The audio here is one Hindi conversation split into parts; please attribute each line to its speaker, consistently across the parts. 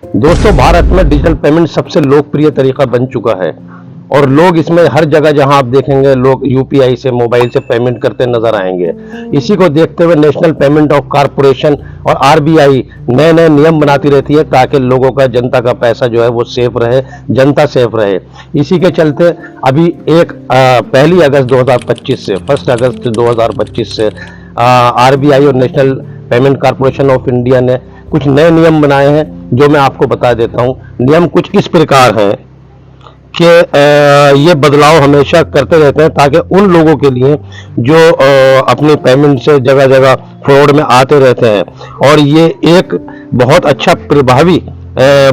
Speaker 1: दोस्तों, भारत में डिजिटल पेमेंट सबसे लोकप्रिय तरीका बन चुका है और लोग इसमें हर जगह जहां आप देखेंगे लोग यूपीआई से मोबाइल से पेमेंट करते नजर आएंगे। इसी को देखते हुए नेशनल पेमेंट ऑफ कॉरपोरेशन और आरबीआई नए नए नियम बनाती रहती है ताकि लोगों का, जनता का पैसा जो है वो सेफ रहे, जनता सेफ रहे। इसी के चलते अभी पहली अगस्त 2025 से 1 अगस्त 2025 से आरबीआई और national payment corporation of India ने कुछ नए नियम बनाए हैं जो मैं आपको बता देता हूं। नियम कुछ इस प्रकार हैं कि ये बदलाव हमेशा करते रहते हैं ताकि उन लोगों के लिए जो अपनी पेमेंट से जगह जगह फ्रॉड में आते रहते हैं, और ये एक बहुत अच्छा प्रभावी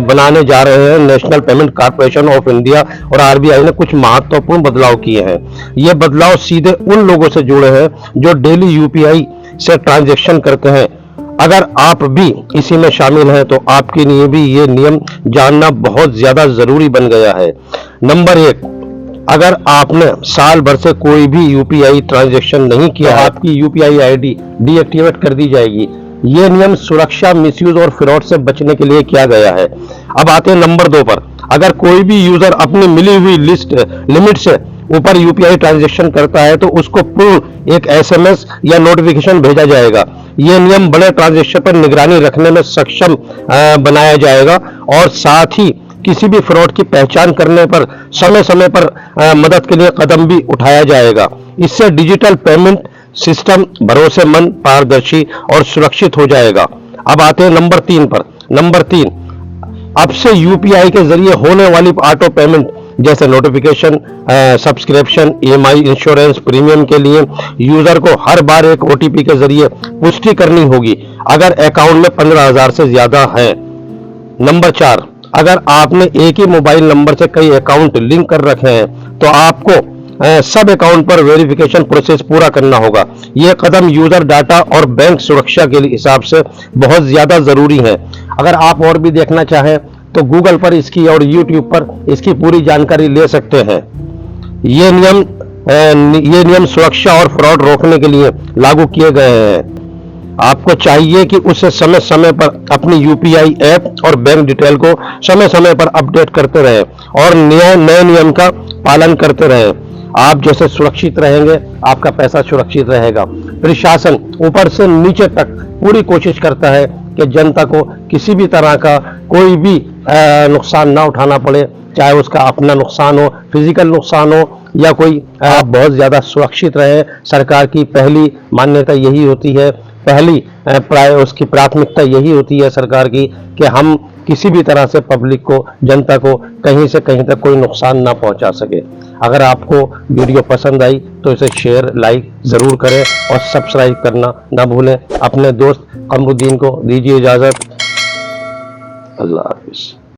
Speaker 1: बनाने जा रहे हैं। National payment corporation of India और आरबीआई ने कुछ महत्वपूर्ण बदलाव किए हैं। ये बदलाव सीधे उन लोगों से जुड़े हैं जो डेली यूपीआई से ट्रांजैक्शन करते हैं। अगर आप भी इसी में शामिल हैं तो आपके लिए भी ये नियम जानना बहुत ज्यादा जरूरी बन गया है। नंबर 1, अगर आपने साल भर से कोई भी यूपीआई ट्रांजैक्शन नहीं किया, आपकी यूपीआई आईडी डीएक्टिवेट कर दी जाएगी। ये नियम सुरक्षा, मिसयूज और फ्रॉड से बचने के लिए किया गया है। अब आते हैं नंबर 2 पर। अगर कोई भी यूजर अपनी मिली हुई लिमिट से ऊपर यूपीआई ट्रांजैक्शन करता है तो उसको पूर्ण एक एसएमएस या नोटिफिकेशन भेजा जाएगा। यह नियम बड़े ट्रांजैक्शन पर निगरानी रखने में सक्षम बनाया जाएगा और साथ ही किसी भी फ्रॉड की पहचान करने पर समय समय पर मदद के लिए कदम भी उठाया जाएगा। इससे डिजिटल पेमेंट सिस्टम भरोसेमंद, पारदर्शी और सुरक्षित हो जाएगा। अब आते हैं नंबर 3 पर। नंबर 3, अब से यूपीआई के जरिए होने वाली ऑटो पेमेंट जैसे notification, subscription, EMI, insurance premium के लिए यूजर को हर बार एक ओटीपी के जरिए पुष्टि करनी होगी अगर अकाउंट में 15,000 से ज्यादा है। नंबर 4, अगर आपने एक ही मोबाइल नंबर से कई अकाउंट लिंक कर रखे हैं तो आपको सब अकाउंट पर वेरिफिकेशन प्रोसेस पूरा करना होगा। यह कदम यूजर डाटा और बैंक सुरक्षा के हिसाब से बहुत ज्यादा जरूरी है। अगर आप और भी देखना चाहें तो गूगल पर इसकी और यूट्यूब पर इसकी पूरी जानकारी ले सकते हैं। ये नियम सुरक्षा और फ्रॉड रोकने के लिए लागू किए गए हैं। आपको चाहिए कि उसे समय समय पर अपनी यूपीआई ऐप और बैंक डिटेल को समय समय पर अपडेट करते रहें और नए नियम का पालन करते रहें। आप जैसे सुरक्षित रहेंगे, आपका पैसा सुरक्षित रहेगा। प्रशासन ऊपर से नीचे तक पूरी कोशिश करता है कि जनता को किसी भी तरह का कोई भी नुकसान ना उठाना पड़े, चाहे उसका अपना नुकसान हो, फिजिकल नुकसान हो या कोई। आप बहुत ज्यादा सुरक्षित रहे। सरकार की पहली मान्यता यही होती है, उसकी प्राथमिकता यही होती है सरकार की कि हम किसी भी तरह से पब्लिक को, जनता को कहीं से कहीं तक कोई नुकसान ना पहुंचा सके। अगर आपको वीडियो पसंद आई तो इसे शेयर, लाइक जरूर करें और सब्सक्राइब करना ना भूलें। अपने दोस्त कमरुद्दीन को दीजिए इजाजत। अल्लाह हाफिज।